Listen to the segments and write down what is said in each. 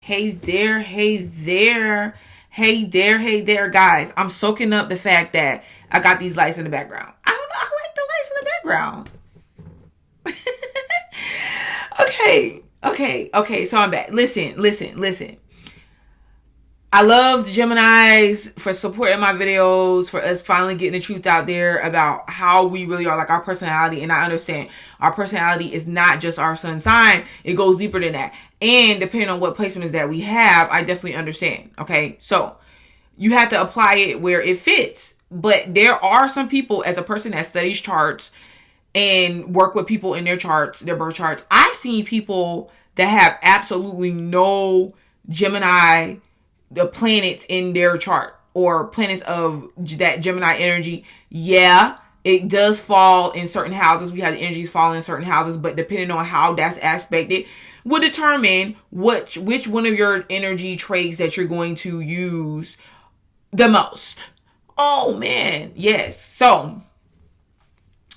Hey there, hey there, hey there, hey there, guys. I'm soaking up the fact that I got these lights in the background. I don't know, I like the lights in the background. Okay, so I'm back. Listen. I love the Geminis for supporting my videos, for us finally getting the truth out there about how we really are, like our personality. And I understand our personality is not just our sun sign. It goes deeper than that. And depending on what placements that we have, I definitely understand. Okay, so you have to apply it where it fits. But there are some people, as a person that studies charts and work with people in their charts, their birth charts, I've seen people that have absolutely no Gemini, the planets in their chart, or planets of that Gemini energy. Yeah, it does fall in certain houses. We have the energies falling in certain houses, but depending on how that's aspected will determine which one of your energy traits that you're going to use the most. Oh man, yes. So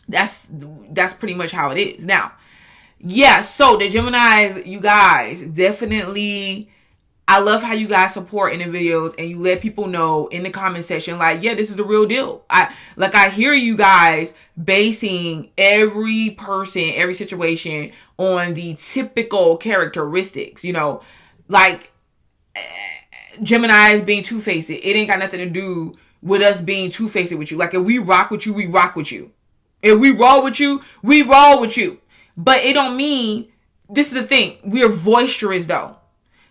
that's pretty much how it is. Now, yeah, so the Geminis, you guys, definitely, I love how you guys support in the videos and you let people know in the comment section, like, yeah, this is the real deal. I hear you guys basing every person, every situation on the typical characteristics, like Geminis being two-faced. It ain't got nothing to do with us being two-faced with you. Like, if we rock with you, we rock with you. If we roll with you, we roll with you. But it don't mean, this is the thing, we're boisterous though.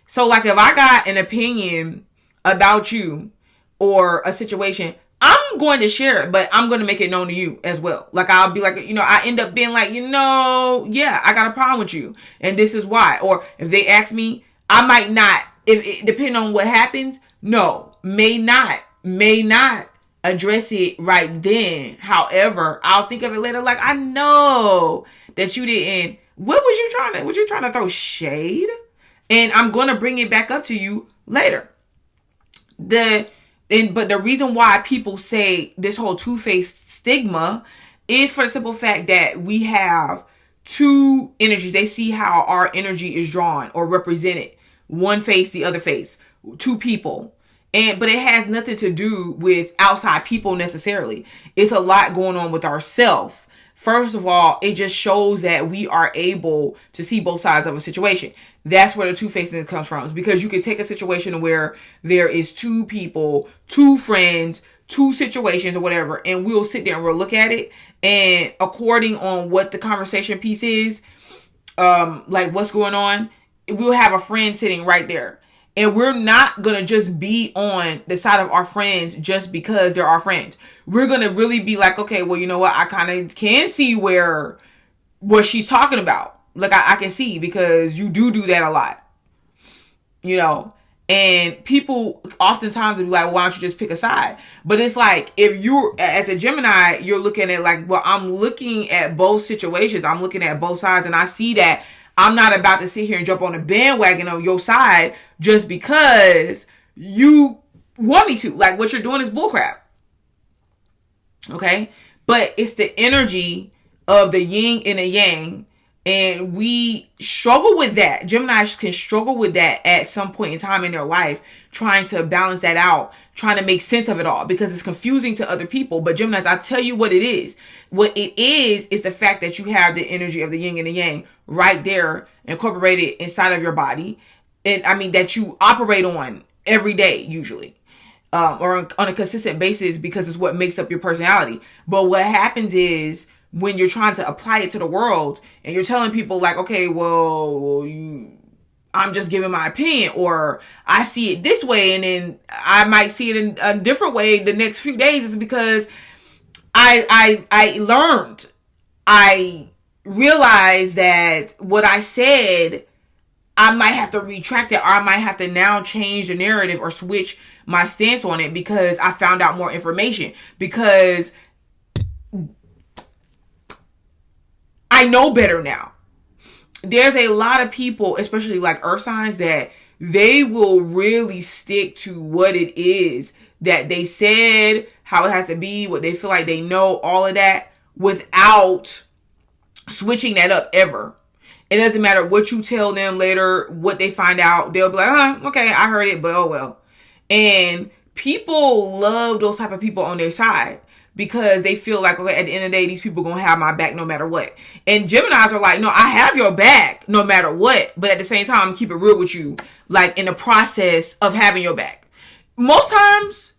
So like if I got an opinion about you or a situation, I'm going to share it, but I'm going to make it known to you as well. Like I'll be like, I end up being like, yeah, I got a problem with you and this is why. Or if they ask me, I might not, depending on what happens, may not address it right then. However, I'll think of it later. Like, I know that you didn't, was you trying to throw shade? And I'm going to bring it back up to you later. But the reason why people say this whole two-faced stigma is for the simple fact that we have two energies. They see how our energy is drawn or represented. One face, the other face. Two people. But it has nothing to do with outside people necessarily. It's a lot going on with ourselves. First of all, it just shows that we are able to see both sides of a situation. That's where the two-facedness comes from. Because you can take a situation where there is two people, two friends, two situations or whatever, and we'll sit there and we'll look at it. And according on what the conversation piece is, like what's going on, we'll have a friend sitting right there. And we're not going to just be on the side of our friends just because they're our friends. We're going to really be like, okay, well, you know what? I kind of can see what she's talking about. Like, I can see because you do that a lot. And people oftentimes will be like, well, why don't you just pick a side? But it's like, if you're, as a Gemini, you're looking at like, well, I'm looking at both situations. I'm looking at both sides and I see that I'm not about to sit here and jump on the bandwagon on your side just because you want me to. Like, what you're doing is bullcrap. Okay? But it's the energy of the yin and the yang. And we struggle with that. Geminis can struggle with that at some point in time in their life, trying to balance that out, trying to make sense of it all because it's confusing to other people. But Geminis, I tell you what it is. What it is the fact that you have the energy of the yin and the yang right there incorporated inside of your body. And I mean, that you operate on every day, usually, or on a consistent basis because it's what makes up your personality. But what happens is when you're trying to apply it to the world and you're telling people like, okay, well, I'm just giving my opinion, or I see it this way and then I might see it in a different way the next few days, is because I learned, I realized that what I said, I might have to retract it, or I might have to now change the narrative or switch my stance on it because I found out more information, because I know better now. There's a lot of people, especially like earth signs, that they will really stick to what it is that they said, how it has to be, what they feel like they know, all of that, without switching that up ever. It doesn't matter what you tell them later, what they find out. They'll be like, okay, I heard it, but oh well. And people love those type of people on their side because they feel like, okay, at the end of the day, these people going to have my back no matter what. And Geminis are like, no, I have your back no matter what. But at the same time, keep it real with you, like in the process of having your back. Most times,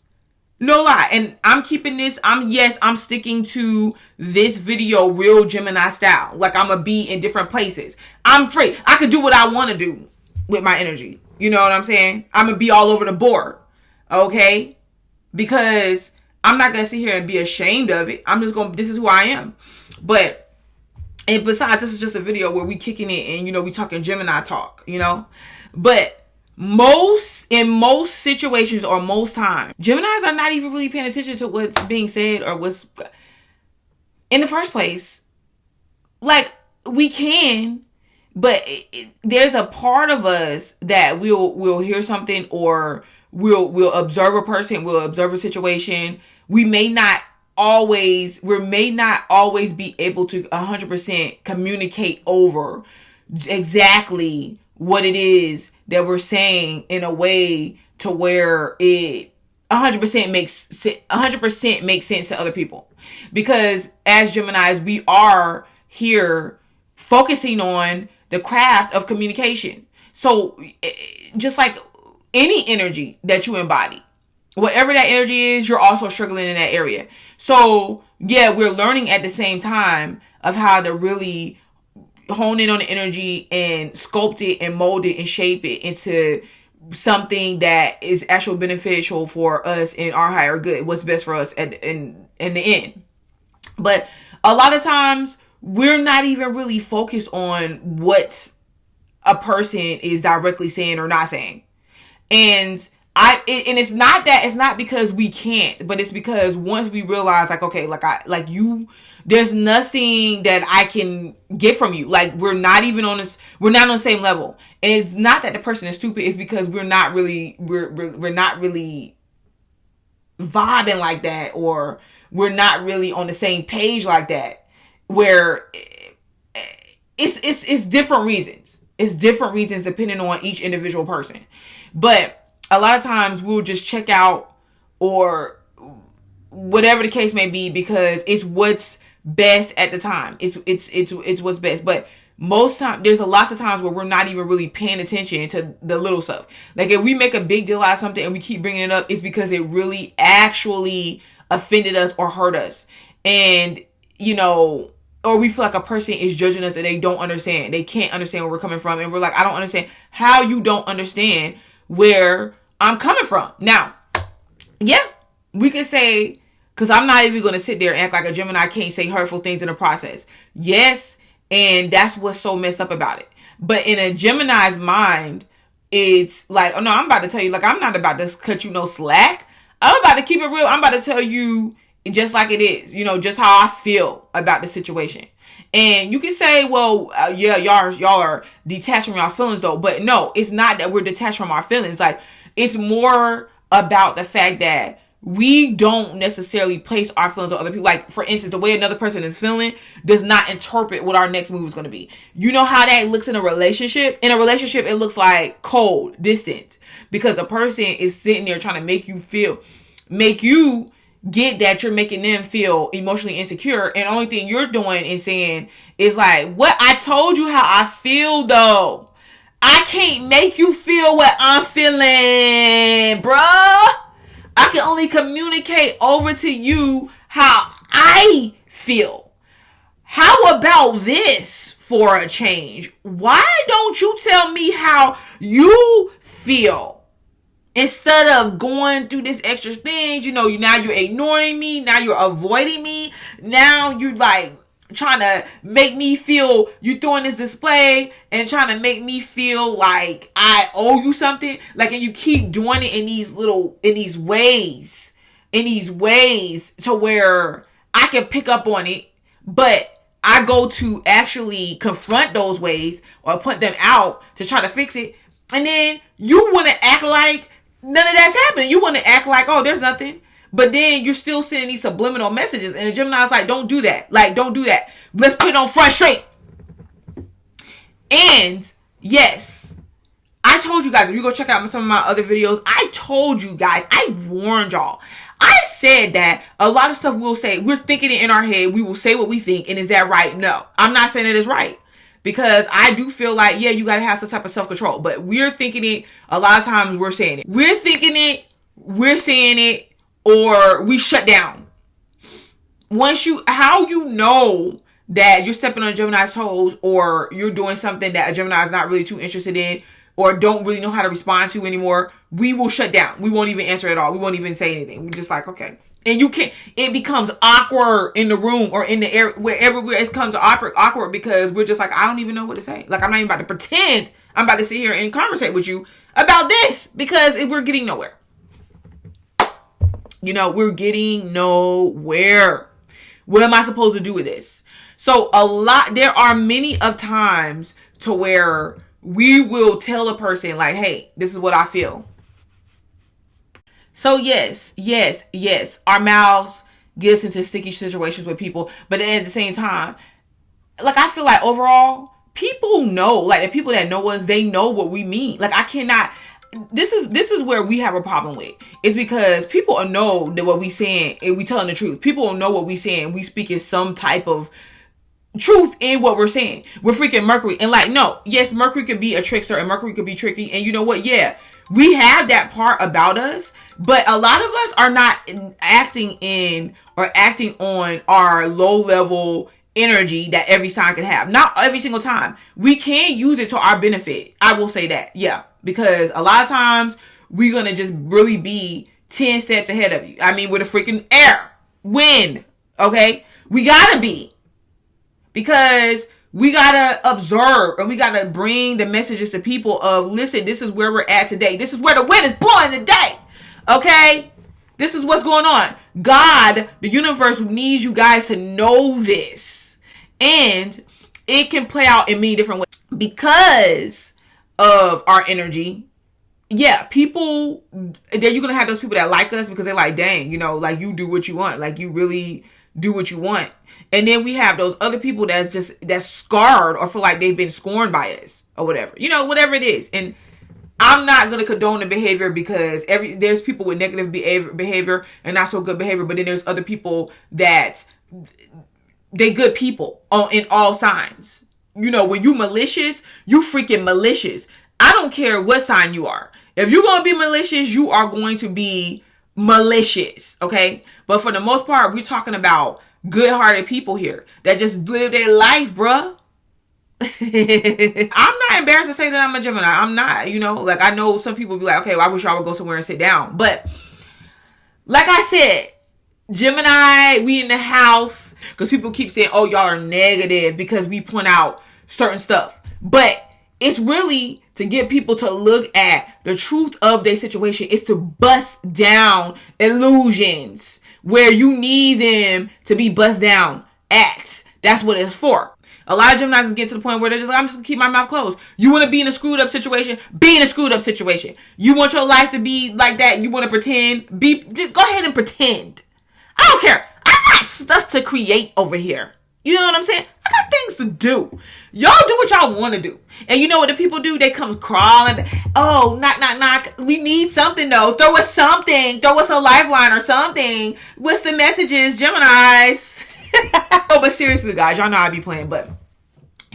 no lie. And I'm keeping this, I'm sticking to this video real Gemini style. Like I'm going to be in different places. I'm free. I could do what I want to do with my energy. You know what I'm saying? I'm going to be all over the board. Okay? Because I'm not going to sit here and be ashamed of it. I'm just going to, this is who I am. But, and besides, this is just a video where we kicking it and, you know, we talking Gemini talk, you know? But in most situations or most times, Geminis are not even really paying attention to what's being said or what's in the first place. Like, we can, but there's a part of us that we'll hear something or we'll observe a person, we'll observe a situation. We may not always be able to 100% communicate over exactly what it is that we're saying in a way to where it 100% makes sense to other people. Because as Geminis, we are here focusing on the craft of communication. So just like any energy that you embody, whatever that energy is, you're also struggling in that area. So yeah, we're learning at the same time of how to really hone in on the energy and sculpt it and mold it and shape it into something that is actually beneficial for us in our higher good, what's best for us in the end. But a lot of times we're not even really focused on what a person is directly saying or not saying. And it's not because we can't, but it's because once we realize, like, okay, there's nothing that I can get from you. Like, we're not on the same level. And it's not that the person is stupid. It's because we're not really vibing like that, or we're not really on the same page like that, where it's different reasons. It's different reasons depending on each individual person. But a lot of times we'll just check out or whatever the case may be because it's what's best at the time. It's what's best. But most time, there's lots of times where we're not even really paying attention to the little stuff. Like if we make a big deal out of something and we keep bringing it up, it's because it really actually offended us or hurt us. And, you know, or we feel like a person is judging us and they don't understand. They can't understand where we're coming from. And we're like, I don't understand how you don't understand where I'm coming from. Now, yeah, we could say, because I'm not even going to sit there and act like a Gemini can't say hurtful things in the process. Yes, and that's what's so messed up about it. But in a Gemini's mind, it's like, oh no, I'm about to tell you, like, I'm not about to cut you no slack. I'm about to keep it real. I'm about to tell you just like it is, you know, just how I feel about the situation. And you can say, well, yeah, y'all are detached from your feelings though. But no, it's not that we're detached from our feelings. Like, it's more about the fact that we don't necessarily place our feelings on other people. Like, for instance, the way another person is feeling does not interpret what our next move is going to be. You know how that looks in a relationship? In a relationship, it looks like cold, distant. Because the person is sitting there trying to make you get that you're making them feel emotionally insecure, and the only thing you're doing is saying is like, what? I told you how I feel though. I can't make you feel what I'm feeling, bruh. I can only communicate over to you how I feel. How about this for a change? Why don't you tell me how you feel? Instead of going through this extra thing, you know, now you're ignoring me. Now you're avoiding me. Now you're like trying to make me feel you throwing this display and trying to make me feel like I owe you something. Like, and you keep doing it in these ways to where I can pick up on it, but I go to actually confront those ways or put them out to try to fix it. And then you want to act like none of that's happening. You want to act like, oh, there's nothing. But then you're still sending these subliminal messages. And the Gemini's like, don't do that. Like, don't do that. Let's put it on front straight. And yes, I told you guys, if you go check out some of my other videos, I told you guys, I warned y'all. I said that a lot of stuff we'll say, we're thinking it in our head, we will say what we think, and is that right? No, I'm not saying it is right. Because I do feel like, yeah, you gotta have some type of self-control. But we're thinking it, a lot of times we're saying it. We're thinking it, we're saying it, or we shut down. How you know that you're stepping on Gemini's toes, or you're doing something that a Gemini is not really too interested in, or don't really know how to respond to anymore, we will shut down. We won't even answer at all. We won't even say anything. We're just like, okay. And you can't, it becomes awkward in the room or in the air, wherever it becomes awkward because we're just like, I don't even know what to say. Like, I'm not even about to pretend I'm about to sit here and conversate with you about this because we're getting nowhere. You know, we're getting nowhere. What am I supposed to do with this? So there are many of times to where we will tell a person like, hey, this is what I feel. So yes, our mouths get us into sticky situations with people, but at the same time, like, I feel like overall, people know, like, the people that know us, they know what we mean. Like, I cannot, this is where we have a problem with. It's because people know that what we saying, and we telling the truth. People know what we saying. We speaking some type of truth in what we're saying. We're freaking Mercury. And like, no, yes, Mercury could be a trickster and Mercury could be tricky. And you know what? Yeah, we have that part about us, but a lot of us are not acting on our low level energy that every sign can have. Not every single time. We can use it to our benefit. I will say that. Yeah. Because a lot of times we're going to just really be 10 steps ahead of you. I mean, with a freaking air, wind. Okay. We gotta be. Because we gotta observe and we gotta bring the messages to people of, listen, this is where we're at today. This is where the wind is blowing today. Okay? This is what's going on. God, the universe, needs you guys to know this. And it can play out in many different ways. Because of our energy, yeah, people, then you're gonna have those people that like us because they're like, dang, you know, like, you do what you want. Like, you really do what you want. And then we have those other people that's scarred or feel like they've been scorned by us or whatever, you know, whatever it is. And I'm not going to condone the behavior because there's people with negative behavior and not so good behavior. But then there's other people that they good people in all signs. You know, when you malicious, you freaking malicious. I don't care what sign you are. If you're going to be malicious, you are going to be malicious. Okay. But for the most part, we're talking about good-hearted people here that just live their life, bruh. I'm not embarrassed to say that I'm a Gemini. I'm not, you know, like, I know some people be like, okay, well, I wish y'all would go somewhere and sit down. But like I said, Gemini, we in the house, because people keep saying, oh, y'all are negative because we point out certain stuff. But it's really to get people to look at the truth of their situation. It's to bust down illusions where you need them to be bust down at. That's what it's for. A lot of Geminis get to the point where they're just like, I'm just gonna keep my mouth closed. You want to be in a screwed up situation? Be in a screwed up situation. You want your life to be like that? You want to pretend? Just go ahead and pretend. I don't care. I got stuff to create over here. You know what I'm saying? I got things to do. Y'all do what y'all want to do. And you know what the people do? They come crawling. Oh, knock. We need something though. Throw us something. Throw us a lifeline or something. What's the messages, Geminis? Oh, but seriously, guys, y'all know I be playing, but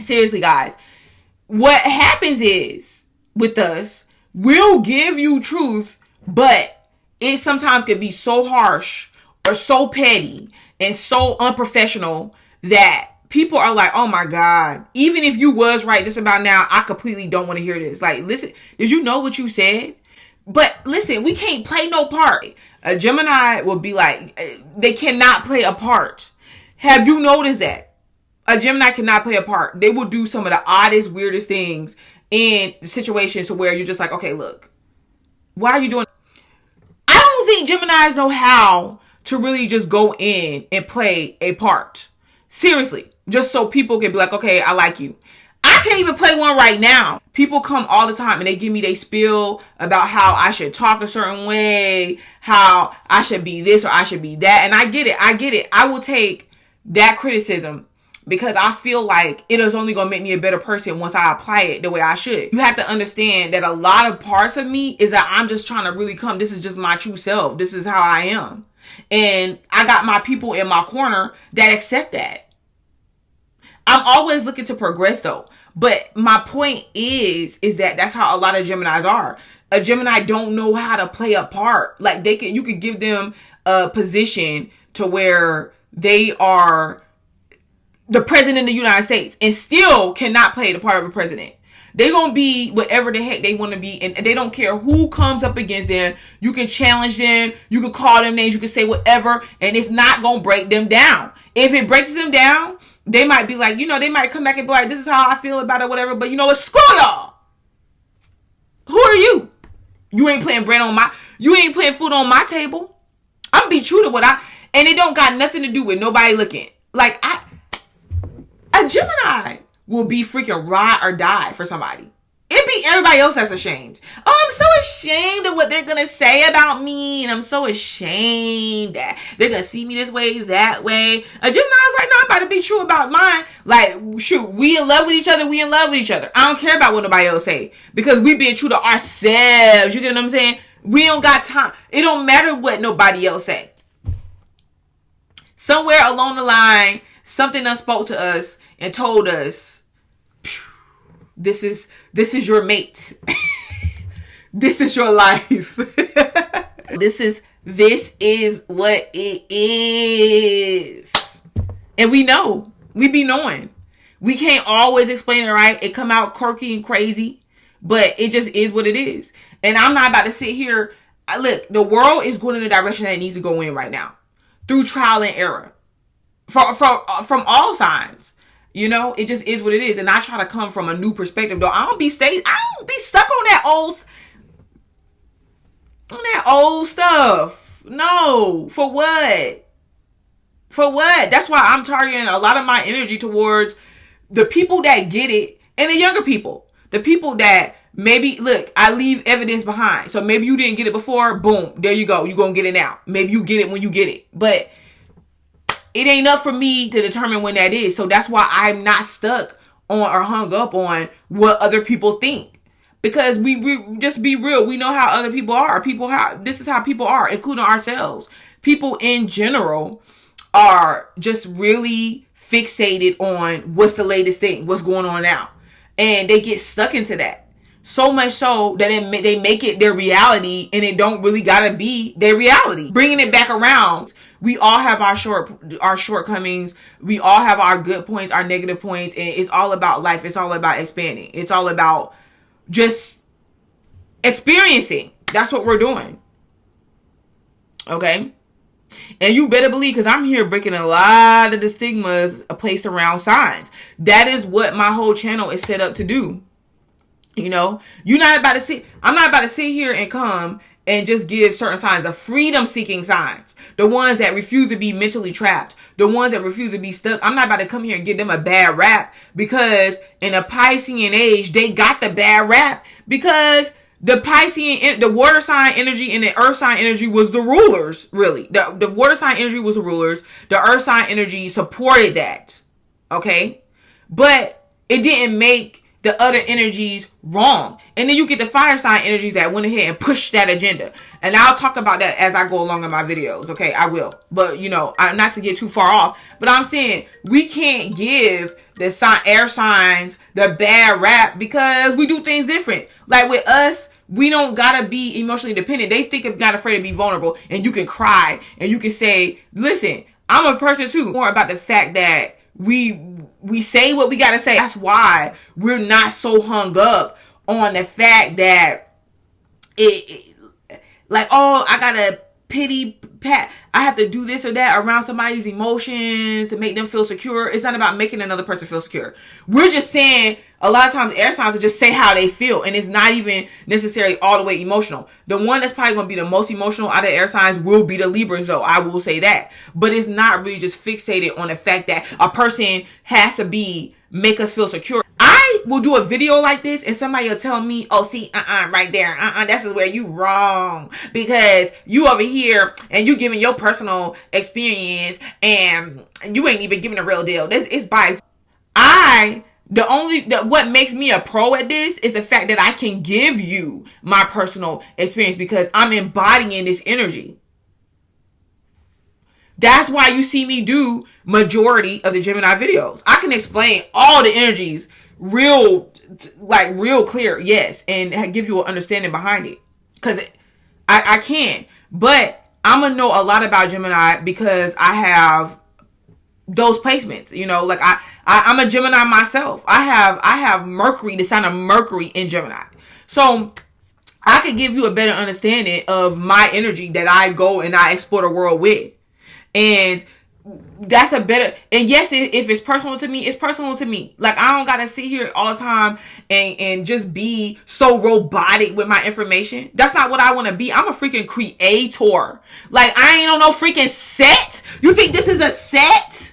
seriously, guys, what happens is with us, we'll give you truth, but it sometimes can be so harsh or so petty and so unprofessional that people are like, oh my God, even if you was right just about now, I completely don't want to hear this. Like, listen, did you know what you said? But listen, we can't play no part. A Gemini will be like, they cannot play a part. Have you noticed that? A Gemini cannot play a part. They will do some of the oddest, weirdest things in situations to where you're just like, okay, look, why are you doing? I don't think Geminis know how to really just go in and play a part. Seriously. Just so people can be like, okay, I like you. I can't even play one right now. People come all the time and they give me they spiel about how I should talk a certain way, how I should be this or I should be that. And I get it. I will take that criticism because I feel like it is only going to make me a better person once I apply it the way I should. You have to understand that a lot of parts of me is that I'm just trying to really come. This is just my true self. This is how I am. And I got my people in my corner that accept that. I'm always looking to progress though. But my point is that that's how a lot of Geminis are. A Gemini don't know how to play a part. Like you could give them a position to where they are the president of the United States and still cannot play the part of a president. They're going to be whatever the heck they want to be. And they don't care who comes up against them. You can challenge them. You can call them names. You can say whatever. And it's not going to break them down. If it breaks them down, they might be like, they might come back and be like, this is how I feel about it, whatever. But you know what? Screw y'all. Who are you? You ain't putting you ain't putting food on my table. I'm be true to and it don't got nothing to do with nobody looking. Like, a Gemini will be freaking ride or die for somebody. It be everybody else that's ashamed. Oh, I'm so ashamed of what they're going to say about me. And I'm so ashamed that they're going to see me this way, that way. A Gemini's like, no, I'm about to be true about mine. Like, shoot, we in love with each other. We in love with each other. I don't care about what nobody else say. Because we being true to ourselves. You get what I'm saying? We don't got time. It don't matter what nobody else say. Somewhere along the line, something done spoke to us and told us, this is your mate. This is your life. This is what it is. And we know. We be knowing. We can't always explain it right. It come out quirky and crazy. But it just is what it is. And I'm not about to sit here. Look, the world is going in the direction that it needs to go in right now. Through trial and error. From all signs. It just is what it is. And I try to come from a new perspective, though. I don't be stuck on that old stuff. No. For what? That's why I'm targeting a lot of my energy towards the people that get it and the younger people. The people that maybe, look, I leave evidence behind. So maybe you didn't get it before. Boom. There you go. You're going to get it now. Maybe you get it when you get it. But it ain't up for me to determine when that is. So that's why I'm not stuck on or hung up on what other people think. Because we just be real. We know how other people are. This is how people are, including ourselves. People in general are just really fixated on what's the latest thing, what's going on now. And they get stuck into that. So much so that they make it their reality, and it don't really gotta be their reality. Bringing it back around, we all have our shortcomings. We all have our good points, our negative points, and it's all about life. It's all about expanding. It's all about just experiencing. That's what we're doing. Okay? And you better believe, because I'm here breaking a lot of the stigmas placed around signs. That is what my whole channel is set up to do. I'm not about to sit here and come and just give certain signs, the freedom-seeking signs, the ones that refuse to be mentally trapped, the ones that refuse to be stuck. I'm not about to come here and give them a bad rap, because in a Piscean age, they got the bad rap because the Piscean, the water sign energy and the earth sign energy was the rulers, really. The water sign energy was the rulers. The earth sign energy supported that. Okay? But it didn't make the other energies wrong. And then you get the fire sign energies that went ahead and pushed that agenda. And I'll talk about that as I go along in my videos. Okay, I will. But, I'm not to get too far off. But I'm saying we can't give the air signs the bad rap because we do things different. Like with us, we don't gotta be emotionally dependent. They think I'm not afraid to be vulnerable. And you can cry. And you can say, listen, I'm a person too. More about the fact that we say what we gotta say. That's why we're not so hung up on the fact that I gotta pity pat. I have to do this or that around somebody's emotions to make them feel secure. It's not about making another person feel secure. We're just saying a lot of times air signs will just say how they feel, and it's not even necessarily all the way emotional. The one that's probably going to be the most emotional out of air signs will be the Libras, though. I will say that. But it's not really just fixated on the fact that a person has to make us feel secure. I will do a video like this and somebody will tell me, oh, see, right there, this is where you wrong, because you over here and you giving your personal experience and you ain't even giving a real deal. This is biased. What makes me a pro at this is the fact that I can give you my personal experience because I'm embodying this energy. That's why you see me do majority of the Gemini videos. I can explain all the energies real clear, yes, and give you an understanding behind it. Because I can. But I'm going to know a lot about Gemini because I have those placements. You know, like I'm a Gemini myself. I have Mercury, the sign of Mercury in Gemini. So I could give you a better understanding of my energy that I go and I explore the world with. And that's a better, and yes, if it's personal to me, it's personal to me. Like, I don't gotta sit here all the time and just be so robotic with my information. That's not what I want to be. I'm a freaking creator. Like, I ain't on no freaking set. You think this is a set?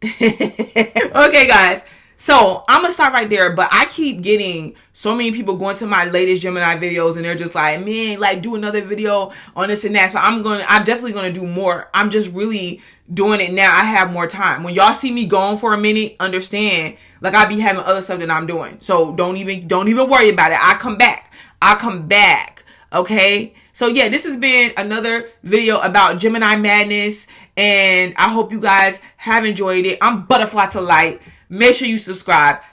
Okay, guys. So I'm gonna stop right there, but I keep getting so many people going to my latest Gemini videos and they're just like, man, like, do another video on this and that. So I'm definitely gonna do more. I'm just really doing it now. I have more time. When y'all see me going for a minute, understand, like, I be having other stuff that I'm doing. So don't even worry about it. I come back. Okay. So yeah, this has been another video about Gemini madness, and I hope you guys have enjoyed it. I'm Butterfly to Light. Make sure you subscribe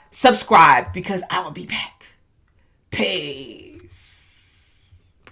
because I will be back. Peace.